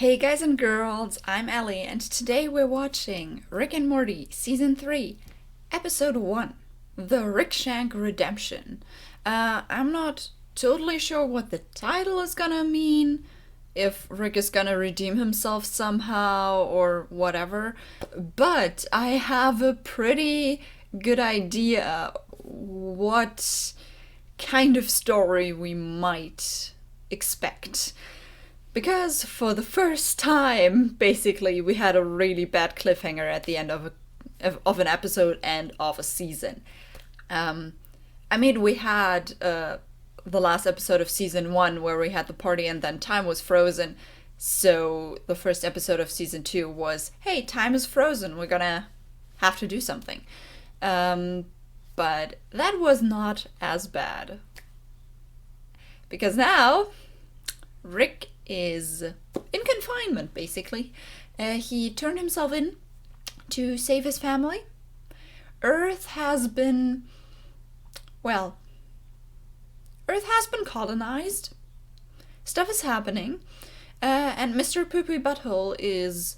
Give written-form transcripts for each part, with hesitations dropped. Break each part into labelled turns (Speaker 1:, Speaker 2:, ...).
Speaker 1: Hey guys and girls, I'm Allie, and today we're watching Rick and Morty Season 3, Episode 1, The Rickshank Redemption. I'm not totally sure what the title is gonna mean, if Rick is gonna redeem himself somehow or whatever, but I have a pretty good idea what kind of story we might expect. Because for the first time, basically, we had a really bad cliffhanger at the end of an episode and of a season. We had the last episode of Season 1 where we had the party and then time was frozen. So the first episode of Season 2 was, hey, time is frozen, we're gonna have to do something. But that was not as bad. Because now, Rick is in confinement, basically. He turned himself in to save his family. Earth has been colonized. Stuff is happening. And Mr. Poopy Butthole is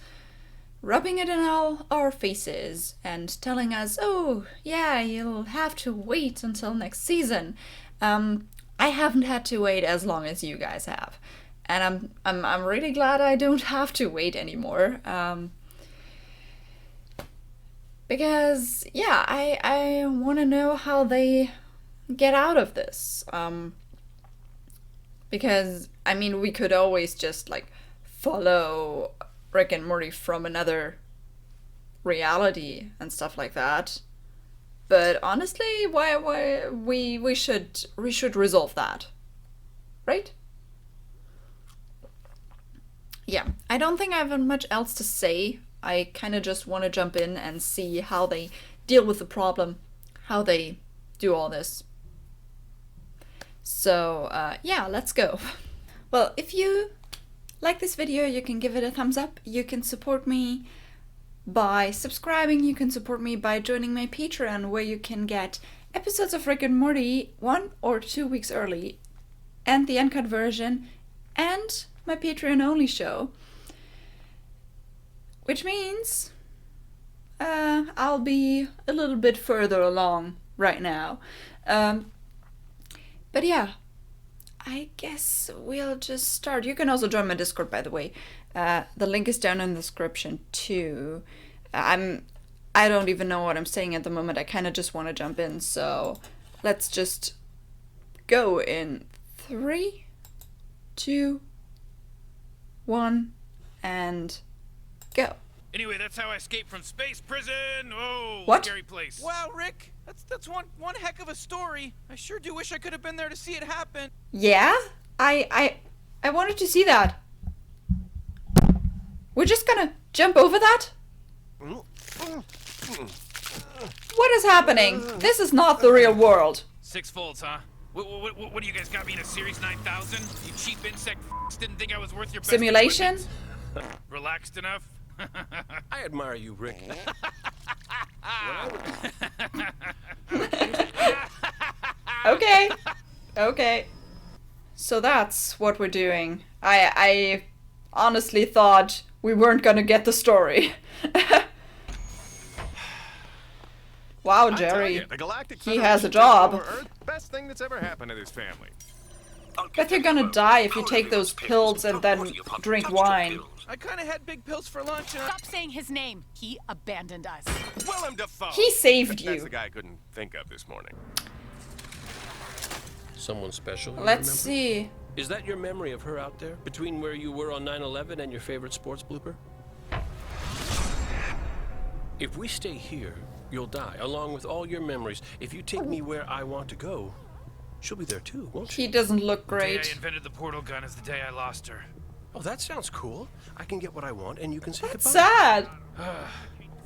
Speaker 1: rubbing it in all our faces and telling us, oh, yeah, you'll have to wait until next season. I haven't had to wait as long as you guys have. And I'm really glad I don't have to wait anymore. Because, yeah, I want to know how they get out of this. Because, we could always just, follow Rick and Morty from another reality and stuff like that. But honestly, why we should resolve that. Right? Yeah, I don't think I have much else to say. I kind of just want to jump in and see how they deal with the problem, how they do all this. So, yeah, let's go. Well, if you like this video, you can give it a thumbs up. You can support me by subscribing. You can support me by joining my Patreon, where you can get episodes of Rick and Morty 1 or 2 weeks early, and the uncut version, and my Patreon-only show, which means I'll be a little bit further along right now. But yeah, I guess we'll just start. You can also join my Discord, by the way. The link is down in the description too. I don't even know what I'm saying at the moment. I kind of just want to jump in, so let's just go in 3, 2, 1, and go.
Speaker 2: Anyway, that's how I escaped from space prison. Oh,
Speaker 1: what?
Speaker 2: Scary place.
Speaker 3: Wow, Rick, that's one heck of a story. I sure do wish I could have been there to see it happen.
Speaker 1: Yeah? I wanted to see that. We're just gonna jump over that? What is happening? This is not the real world.
Speaker 2: 6 volts, huh? What do you guys got me in a Series 9000? You cheap insect didn't think I was worth your best
Speaker 1: Simulation?
Speaker 2: equipment? Relaxed enough?
Speaker 4: I admire you, Rick.
Speaker 1: Okay. So that's what we're doing. I honestly thought we weren't gonna get the story. Wow, Jerry.
Speaker 4: You, the Galactic
Speaker 1: He has a job.
Speaker 4: Earth, best thing that's ever happened to this family.
Speaker 1: Bet you're gonna die if you take those pills and then drink wine.
Speaker 3: I kind of had big pills for lunch and
Speaker 5: Stop saying his name. He abandoned us.
Speaker 4: Willem Dafoe.
Speaker 1: He saved
Speaker 4: That's
Speaker 1: you.
Speaker 4: the guy I couldn't think of this morning.
Speaker 6: Someone special?
Speaker 1: Let's see.
Speaker 6: Is that your memory of her out there? Between where you were on 9/11 and your favorite sports blooper? If we stay here, you'll die, along with all your memories. If you take me where I want to go, she'll be there too, won't she?
Speaker 1: He doesn't look
Speaker 2: The day I
Speaker 1: great.
Speaker 2: invented the portal gun is the day I lost her.
Speaker 6: Oh, that sounds cool. I can get what I want, and you can say goodbye.
Speaker 1: Sad.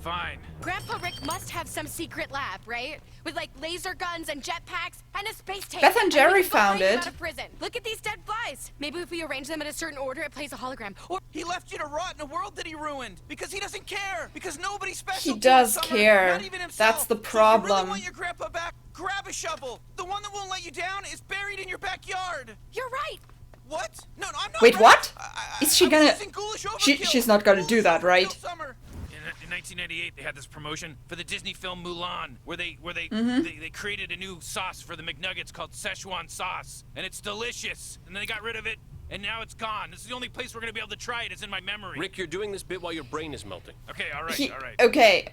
Speaker 2: Fine.
Speaker 5: Grandpa Rick must have some secret lab, right? With laser guns and jetpacks and a space tape.
Speaker 1: Beth and Jerry
Speaker 5: we can go
Speaker 1: found
Speaker 5: break him
Speaker 1: it.
Speaker 5: Out of prison. Look at these dead flies. Maybe if we arrange them in a certain order, it plays a hologram. Or
Speaker 3: he left you to rot in a world that he ruined because he doesn't care. Because nobody's special.
Speaker 1: He
Speaker 3: to him,
Speaker 1: does
Speaker 3: Summer,
Speaker 1: care.
Speaker 3: Not even himself.
Speaker 1: That's the
Speaker 3: So if you
Speaker 1: problem.
Speaker 3: really want your grandpa back, grab a shovel. The one that won't let you down is buried in your backyard.
Speaker 5: you're right.
Speaker 3: What? No, I'm not.
Speaker 1: Wait, what? Is she gonna...
Speaker 3: Using ghoulish
Speaker 1: She's
Speaker 3: overkill.
Speaker 1: not gonna do that,
Speaker 3: Ghoulish
Speaker 1: right?
Speaker 3: overkill summer.
Speaker 2: In 1998, they had this promotion for the Disney film Mulan, where they created a new sauce for the McNuggets called Szechuan sauce, and it's delicious. And then they got rid of it, and now it's gone. This is the only place we're gonna be able to try it. Is in my memory.
Speaker 6: Rick, you're doing this bit while your brain is melting.
Speaker 2: Okay, all right, all right.
Speaker 1: Okay,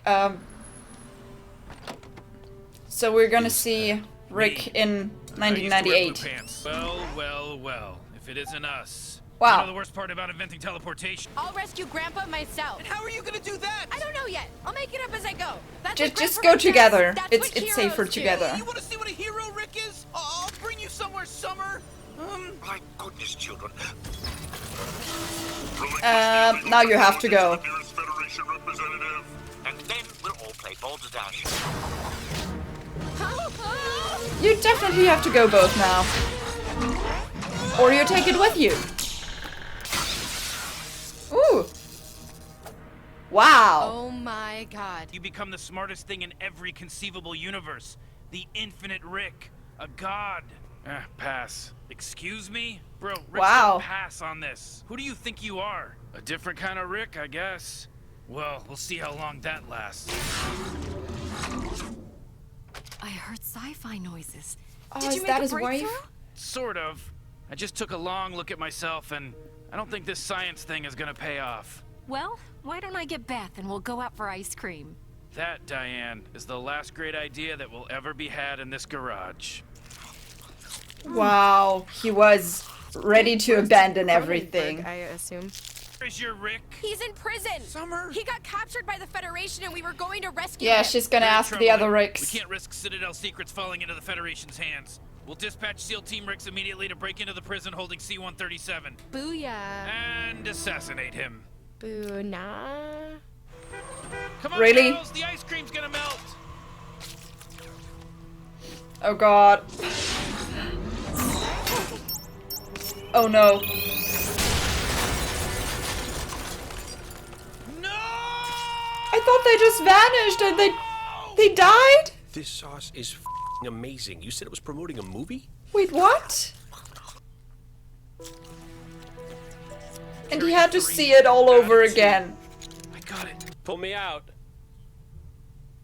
Speaker 1: so we're gonna see Rick in
Speaker 2: I used to wear blue
Speaker 1: 1998.
Speaker 2: pants. Well. If it isn't us.
Speaker 1: Wow.
Speaker 2: You know the worst part about inventing teleportation?
Speaker 5: I'll rescue Grandpa myself.
Speaker 3: And how are you gonna do that?
Speaker 5: I don't know yet. I'll make it up as I go. That's
Speaker 1: Just
Speaker 5: what
Speaker 1: go
Speaker 5: Grandpa Rick
Speaker 1: together.
Speaker 5: does. That's
Speaker 1: It's
Speaker 5: what
Speaker 1: safer
Speaker 5: heroes do.
Speaker 1: together.
Speaker 3: You want to see what a hero Rick is? I'll bring you somewhere, Summer.
Speaker 7: My goodness, children.
Speaker 1: Now you have to go.
Speaker 7: Nearest Federation representative. And then we'll all play balderdash.
Speaker 1: You definitely have to go both now. Or you take it with you. Ooh. Wow.
Speaker 5: Oh my god.
Speaker 2: You become the smartest thing in every conceivable universe. The infinite Rick. A god. Pass. Excuse me? Bro, Rick's
Speaker 1: Wow.
Speaker 2: gonna pass on this. Who do you think you are? A different kind of Rick, I guess. Well, we'll see how long that lasts.
Speaker 8: I heard sci-fi noises.
Speaker 1: Oh,
Speaker 5: Did
Speaker 1: is
Speaker 5: you make
Speaker 1: that
Speaker 5: a
Speaker 1: his
Speaker 5: breakthrough?
Speaker 1: wife?
Speaker 2: Sort of. I just took a long look at myself, and I don't think this science thing is gonna pay off.
Speaker 8: Well, why don't I get Beth and we'll go out for ice cream?
Speaker 2: That, Diane, is the last great idea that will ever be had in this garage.
Speaker 1: Wow. He was ready to abandon everything.
Speaker 5: I assume.
Speaker 2: Where's your Rick?
Speaker 5: He's in prison.
Speaker 3: Summer.
Speaker 5: He got captured by the Federation and we were going to rescue
Speaker 1: Yeah,
Speaker 5: him.
Speaker 1: she's gonna
Speaker 2: Very
Speaker 1: ask the
Speaker 2: troubling.
Speaker 1: other
Speaker 2: We
Speaker 1: Ricks.
Speaker 2: can't risk Citadel secrets falling into the Federation's hands. We'll dispatch SEAL Team Ricks immediately to break into the prison holding C-137
Speaker 5: Booyah.
Speaker 2: and assassinate him.
Speaker 5: Boo nah.
Speaker 2: Come on,
Speaker 1: Really?
Speaker 2: girls, the ice cream's gonna melt.
Speaker 1: Oh god. Oh no.
Speaker 2: No!
Speaker 1: I thought they just vanished and they died?
Speaker 6: This sauce is f***ing amazing. You said it was promoting a movie?
Speaker 1: Wait, what? And he had to see it all over again.
Speaker 2: I got it.
Speaker 6: Pull me out.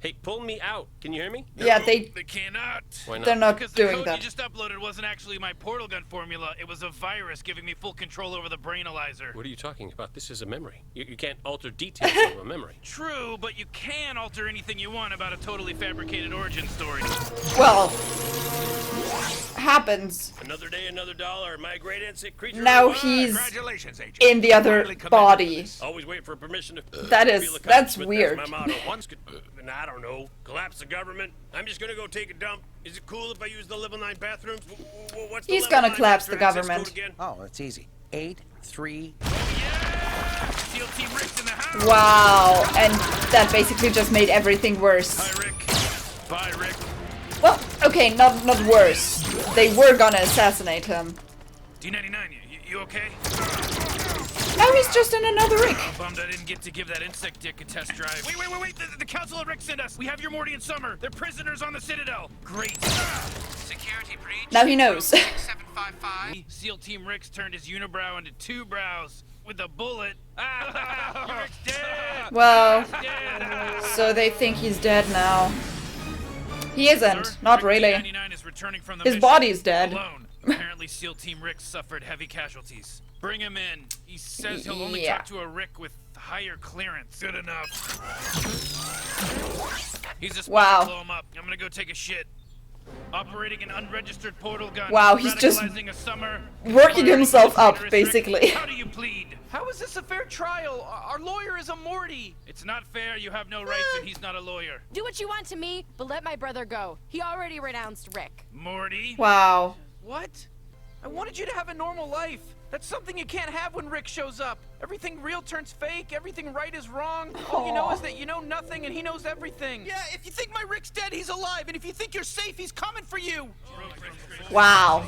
Speaker 6: Hey, pull me out. Can you hear me?
Speaker 1: Yeah, they
Speaker 2: cannot.
Speaker 6: Why not?
Speaker 1: they're not
Speaker 2: Because the
Speaker 1: doing
Speaker 2: code
Speaker 1: that.
Speaker 2: you just uploaded wasn't actually my portal gun formula. It was a virus giving me full control over the brainalyzer.
Speaker 6: What are you talking about? This is a memory. You can't alter details of a memory.
Speaker 2: True, but you can alter anything you want about a totally fabricated origin story.
Speaker 1: Well, happens.
Speaker 6: Another day, another dollar. My great insect creature.
Speaker 1: Now
Speaker 6: of the
Speaker 1: he's
Speaker 4: Congratulations, Agent.
Speaker 1: in the other
Speaker 4: Finally committed
Speaker 1: body.
Speaker 4: to this.
Speaker 6: Always wait for permission to.
Speaker 1: That is-
Speaker 6: feel
Speaker 1: that's
Speaker 6: accomplishment.
Speaker 1: weird.
Speaker 6: That's my motto. Once could, I don't know, collapse the government. I'm just gonna go take a dump. Is it cool if I use the level 9 bathrooms? What's the
Speaker 1: He's
Speaker 6: level
Speaker 1: gonna
Speaker 6: 9
Speaker 1: collapse the
Speaker 6: master access
Speaker 1: government.
Speaker 6: code again?
Speaker 9: Oh, it's easy. 8-3.
Speaker 2: Yeah! SEAL Team Rick's in the house!
Speaker 1: Wow, and that basically just made everything worse.
Speaker 2: Hi, Rick. Bye, Rick.
Speaker 1: Well, okay, not worse. They were gonna assassinate him.
Speaker 2: D99, you okay?
Speaker 1: Now he's just in another Rick.
Speaker 2: Bummed I didn't get to give that insect dick a test drive. Wait. The Council of Rick sent us. We have your Morty and Summer. They're prisoners on the Citadel. Great. Security breach.
Speaker 1: Now he knows.
Speaker 2: 755. SEAL Team Rick's turned his unibrow into two brows with a bullet. Rick's dead.
Speaker 1: Well,
Speaker 2: Dead.
Speaker 1: so they think he's dead now. He isn't.
Speaker 2: Sir,
Speaker 1: Not
Speaker 2: Rick
Speaker 1: really.
Speaker 2: D99 is returning from the
Speaker 1: His
Speaker 2: mission
Speaker 1: body's dead.
Speaker 2: Alone. Apparently, SEAL Team Rick suffered heavy casualties. Bring him in. He says he'll only
Speaker 1: Yeah.
Speaker 2: talk to a Rick with higher clearance. Good enough. He's a
Speaker 1: Wow.
Speaker 2: blow him up. I'm gonna go take a shit. Operating an unregistered portal gun.
Speaker 1: Wow, he's just
Speaker 2: radicalizing a Summer.
Speaker 1: working himself up,
Speaker 2: Rick.
Speaker 1: basically.
Speaker 2: How do you plead?
Speaker 3: How is this a fair trial? Our lawyer is a Morty.
Speaker 2: It's not fair. You have no rights, and he's not a lawyer.
Speaker 5: Do what you want to me, but let my brother go. He already renounced Rick.
Speaker 2: Morty.
Speaker 1: Wow.
Speaker 3: What? I wanted you to have a normal life. That's something you can't have when Rick shows up. Everything real turns fake, everything right is wrong. All you know is that you know nothing and he knows everything. Yeah, if you think my Rick's dead, he's alive. And if you think you're safe, he's coming for you.
Speaker 1: Wow.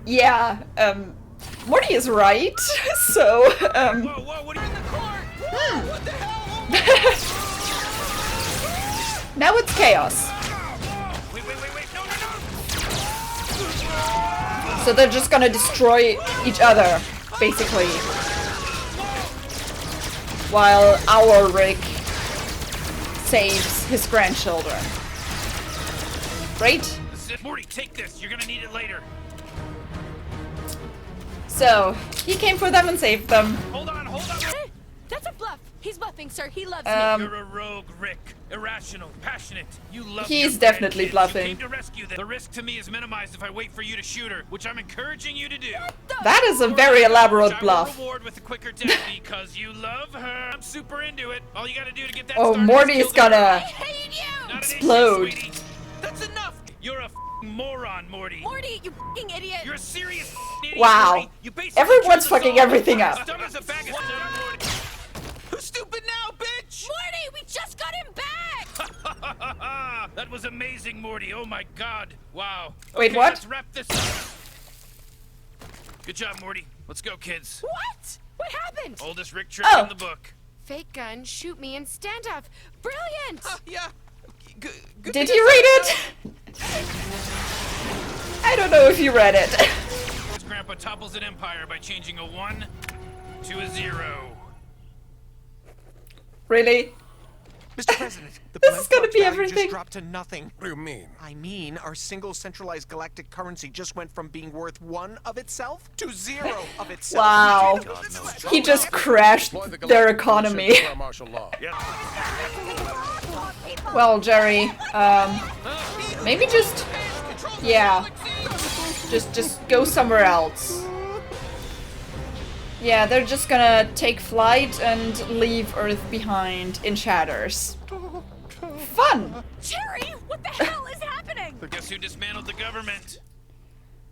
Speaker 1: Yeah, Morty is right. So,
Speaker 2: Whoa, what are you
Speaker 3: In the court! Whoa, what the hell?
Speaker 1: now it's chaos.
Speaker 2: Wait, no.
Speaker 1: So they're just gonna destroy each other. basically. While our Rick saves his grandchildren. Right?
Speaker 2: Morty, take this. You're gonna need it later.
Speaker 1: So, he came for them and saved them.
Speaker 2: Hold on.
Speaker 5: That's a bluff. He's bluffing, sir. He loves me.
Speaker 2: You're a rogue, Rick. Irrational, passionate. You love
Speaker 1: He's
Speaker 2: your
Speaker 1: definitely
Speaker 2: grandkids.
Speaker 1: bluffing.
Speaker 2: You came to rescue them. The risk to me is minimized if I wait for you to shoot her, which I'm encouraging you to do.
Speaker 1: That is a very elaborate
Speaker 2: Which
Speaker 1: bluff.
Speaker 2: I will reward with a quicker death because you love her. I'm super into it. All you gotta do to get that
Speaker 1: Oh,
Speaker 2: started
Speaker 1: Morty
Speaker 2: is
Speaker 1: is
Speaker 2: kill the
Speaker 1: gonna
Speaker 2: girl. Not an
Speaker 1: explode.
Speaker 2: issue, sweetie. That's enough. You're a moron, Morty.
Speaker 5: Morty, you fucking idiot.
Speaker 2: You're a serious idiot.
Speaker 1: Wow.
Speaker 2: Morty. You basically
Speaker 1: Everyone's
Speaker 2: killed us
Speaker 1: fucking
Speaker 2: all.
Speaker 1: everything up.
Speaker 2: Dumb as a bag of soda, Morty.
Speaker 3: Who's stupid now, bitch?
Speaker 5: Morty, we just got him back.
Speaker 2: That was amazing, Morty. Oh my god. Wow.
Speaker 1: Wait,
Speaker 2: Okay,
Speaker 1: what?
Speaker 2: Let's wrap this up. Good job, Morty. Let's go, kids.
Speaker 5: What? What happened?
Speaker 2: Oldest Rick trick
Speaker 1: Oh.
Speaker 2: in the book.
Speaker 5: Fake gun, shoot me, and standoff. Brilliant.
Speaker 3: Yeah. Good
Speaker 1: Did
Speaker 3: thing
Speaker 1: you
Speaker 3: I
Speaker 1: read
Speaker 3: said
Speaker 1: it? I don't know if you read it.
Speaker 2: His grandpa topples an empire by changing a 1 to a 0.
Speaker 1: Really?
Speaker 3: Mr. President, the
Speaker 1: This is gonna
Speaker 3: Blend
Speaker 1: be
Speaker 3: value
Speaker 1: everything.
Speaker 3: just dropped to nothing.
Speaker 4: What do you mean?
Speaker 3: I mean, our single centralized galactic currency just went from being worth 1 of itself to 0 of itself.
Speaker 1: Wow. He just crashed
Speaker 4: Deploy the
Speaker 1: their
Speaker 4: Galactic
Speaker 1: economy.
Speaker 4: Commission for martial law.
Speaker 1: Well, Jerry, maybe just, yeah, just go somewhere else. Yeah, they're just gonna take flight and leave Earth behind in shatters. Fun!
Speaker 5: Jerry, what the hell is happening?
Speaker 2: Guess who dismantled the government?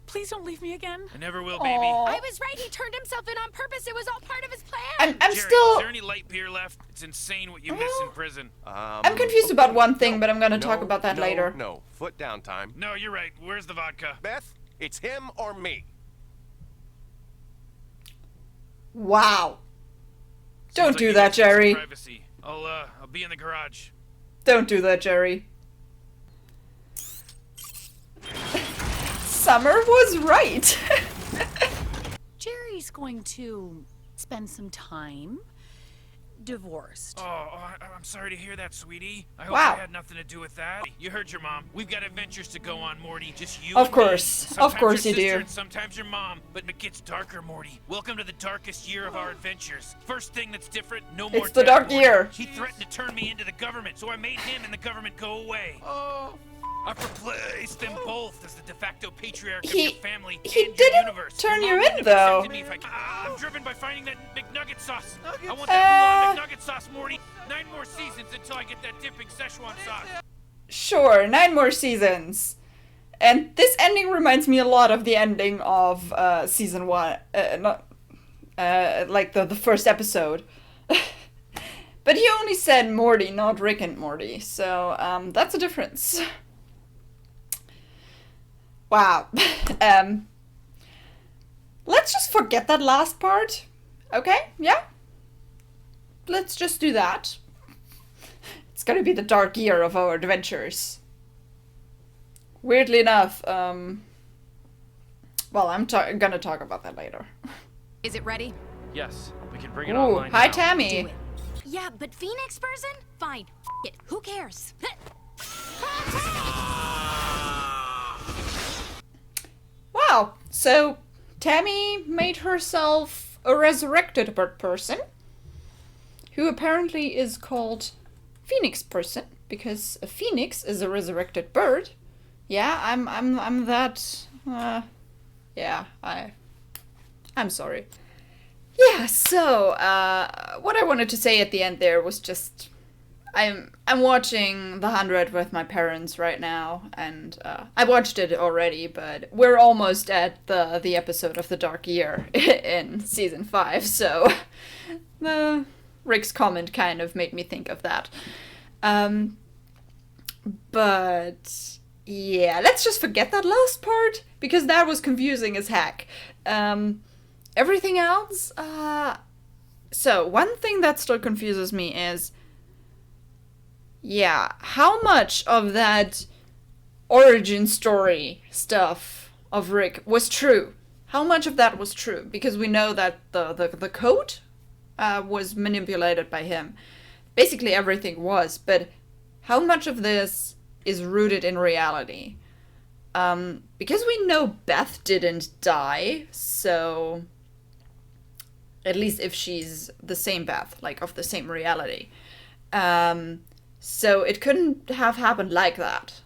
Speaker 8: Please don't leave me again.
Speaker 2: I never will, baby.
Speaker 1: Aw.
Speaker 5: I was right. He turned himself in on purpose. It was all part of his plan.
Speaker 1: I'm
Speaker 2: Jerry,
Speaker 1: still,
Speaker 2: is there any light beer left? It's insane what you miss in prison.
Speaker 1: I'm confused about one thing, but I'm gonna talk about that later.
Speaker 4: No, foot down time.
Speaker 2: No, you're right. Where's the vodka?
Speaker 4: Beth, it's him or me.
Speaker 1: Wow. Don't
Speaker 2: Seems like
Speaker 1: do
Speaker 2: you
Speaker 1: that,
Speaker 2: guys need some
Speaker 1: Jerry.
Speaker 2: Privacy. I'll be in the garage.
Speaker 1: Don't do that, Jerry. Summer was right.
Speaker 8: Jerry's going to spend some time divorced.
Speaker 2: I'm sorry to hear that, sweetie. I hope
Speaker 1: Wow.
Speaker 2: I had nothing to do with that. You heard your mom. We've got adventures to go on, Morty. Just you
Speaker 1: Of
Speaker 2: and me.
Speaker 1: course. Of
Speaker 2: Sometimes
Speaker 1: course
Speaker 2: your
Speaker 1: you
Speaker 2: sister
Speaker 1: do.
Speaker 2: And sometimes your mom. But it gets darker, Morty. Welcome to the darkest year of our adventures. First thing that's different, no more
Speaker 1: It's the
Speaker 2: death,
Speaker 1: dark
Speaker 2: Morty.
Speaker 1: year.
Speaker 2: He threatened to turn me into the government, so I made him and the government go away.
Speaker 3: Oh,
Speaker 2: I've replaced them both as the de facto patriarch of
Speaker 1: He-
Speaker 2: your family
Speaker 1: he
Speaker 2: and
Speaker 1: didn't
Speaker 2: your universe.
Speaker 1: turn
Speaker 2: Your
Speaker 1: you
Speaker 2: mom
Speaker 1: in,
Speaker 2: wouldn't have
Speaker 1: though.
Speaker 2: accepted me if I'm driven by finding that McNugget sauce. I want that McNugget sauce, Morty. 9 more seasons until I get that dipping Szechuan sauce.
Speaker 1: Sure, 9 more seasons. And this ending reminds me a lot of the ending of season 1. Like the first episode. But he only said Morty, not Rick and Morty. So that's a difference. Wow. Let's just forget that last part. Okay? Yeah? Let's just do that. It's gonna be the dark year of our adventures. Weirdly enough, well, I'm gonna talk about that later.
Speaker 5: Is it ready?
Speaker 2: Yes, we can bring it
Speaker 1: Ooh,
Speaker 2: online
Speaker 1: hi
Speaker 2: now.
Speaker 1: Tammy.
Speaker 5: Yeah, but Phoenix person? Fine. F it. Who cares?
Speaker 1: Wow, so Tammy made herself a resurrected bird person, who apparently is called Phoenix person, because a phoenix is a resurrected bird. Yeah, I'm that, yeah, I'm sorry. Yeah, so, what I wanted to say at the end there was just, I'm watching The 100 with my parents right now, and I watched it already, but we're almost at the episode of the Dark Year in season 5, so Rick's comment kind of made me think of that. But yeah, let's just forget that last part, because that was confusing as heck. Everything else, so one thing that still confuses me is, yeah, how much of that origin story stuff of Rick was true? how much of that was true? Because we know that the code was manipulated by him. Basically everything was, but how much of this is rooted in reality? Because we know Beth didn't die, so at least if she's the same Beth, like of the same reality. So it couldn't have happened like that.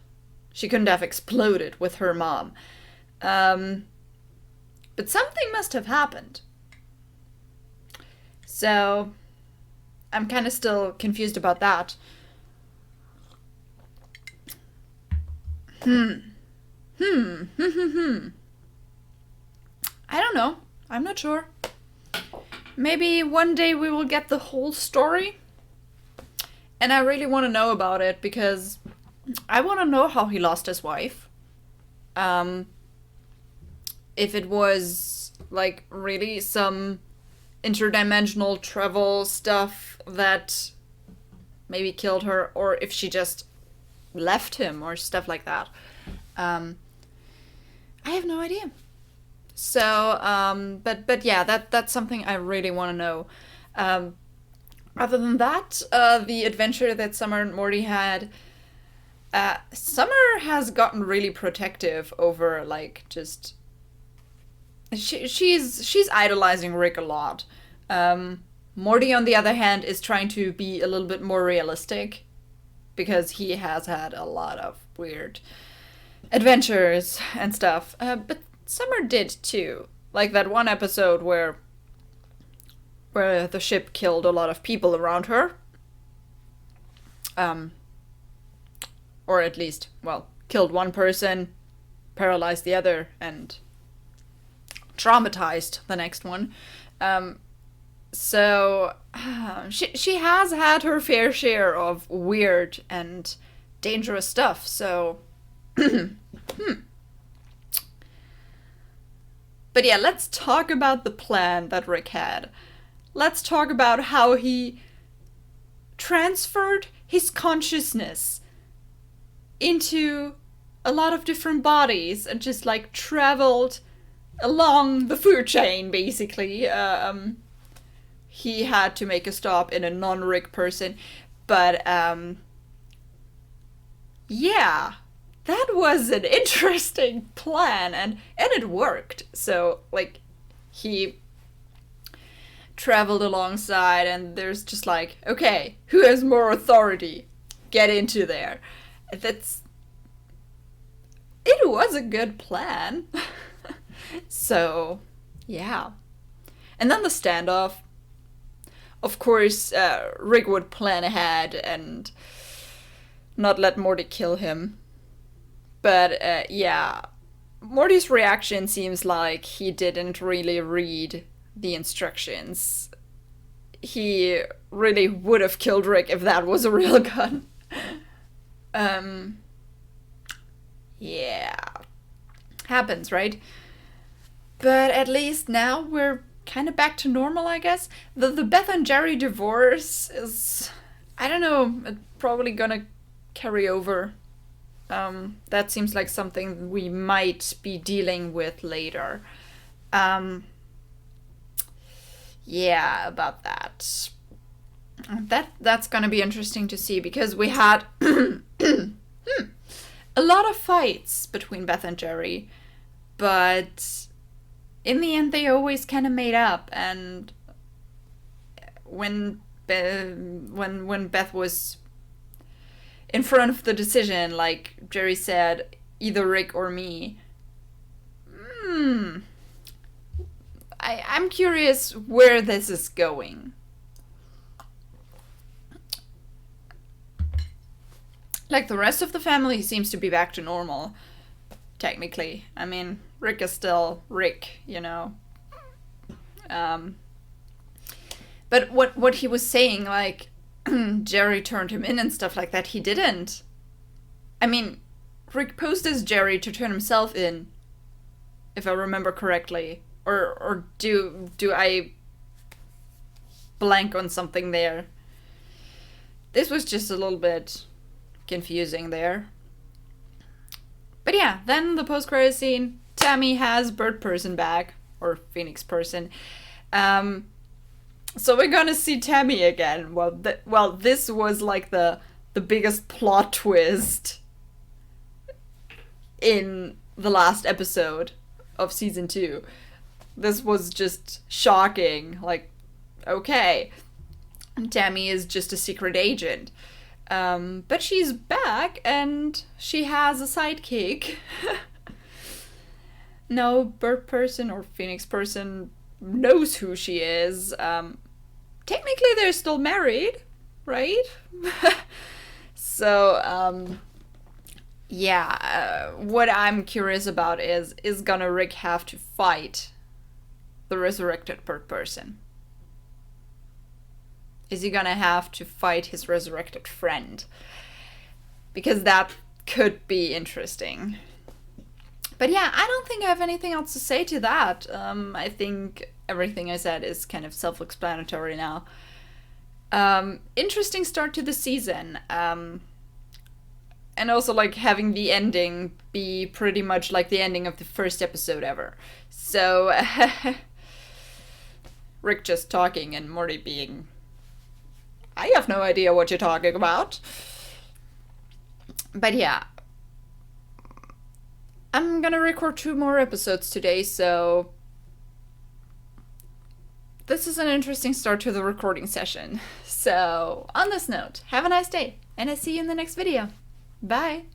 Speaker 1: She couldn't have exploded with her mom. But something must have happened. So I'm kind of still confused about that. I don't know. I'm not sure. Maybe one day we will get the whole story. And I really want to know about it because I want to know how he lost his wife. If it was like really some interdimensional travel stuff that maybe killed her, or if she just left him or stuff like that. I have no idea. So, but yeah, that's something I really want to know. Other than that, the adventure that Summer and Morty had, Summer has gotten really protective over, like, just... She's idolizing Rick a lot. Morty, on the other hand, is trying to be a little bit more realistic, because he has had a lot of weird adventures and stuff. But Summer did too. Like that one episode where the ship killed a lot of people around her. Or at least, well, killed one person, paralyzed the other, and traumatized the next one. So she has had her fair share of weird and dangerous stuff, so... But yeah, let's talk about the plan that Rick had. Let's talk about how he transferred his consciousness into a lot of different bodies and just like traveled along the food chain, basically. He had to make a stop in a non-Rick person, but yeah, that was an interesting plan, and it worked. So like he traveled alongside, and there's just like, okay, who has more authority? Get into there. It was a good plan. So yeah. And then the standoff. Of course, Rick would plan ahead and not let Morty kill him. But yeah, Morty's reaction seems like he didn't really read the instructions. He really would have killed Rick if that was a real gun. Yeah. Happens, right? But at least now we're kind of back to normal, I guess. The Beth and Jerry divorce is, I don't know, it's probably gonna carry over. That seems like something we might be dealing with later. Yeah, about that. That's gonna be interesting to see, because we had a lot of fights between Beth and Jerry, but in the end they always kind of made up. And when Beth was in front of the decision, like Jerry said, either Rick or me. I'm curious where this is going. Like, the rest of the family seems to be back to normal, technically. I mean, Rick is still Rick, you know. But what he was saying, like, Jerry turned him in and stuff like that, he didn't. I mean, Rick posed as Jerry to turn himself in, if I remember correctly. Or do I blank on something there? This was just a little bit confusing there. But yeah, then the post-credit scene, Tammy has Bird Person back. or Phoenix person. So we're gonna see Tammy again. Well, this was like the biggest plot twist in the last episode of season 2. This was just shocking. Like, okay, Tammy is just a secret agent. But she's back and she has a sidekick. No bird person or Phoenix person knows who she is. Technically they're still married, right? So, yeah, what I'm curious about is gonna Rick have to fight the resurrected bird person? Is he gonna have to fight his resurrected friend? Because that could be interesting. But yeah, I don't think I have anything else to say to that. I think everything I said is kind of self-explanatory now. Interesting start to the season. And also like having the ending be pretty much like the ending of the first episode ever. So Rick just talking and Morty being, I have no idea what you're talking about. But yeah, I'm gonna record 2 more episodes today, so this is an interesting start to the recording session. So on this note, have a nice day, and I'll see you in the next video. Bye!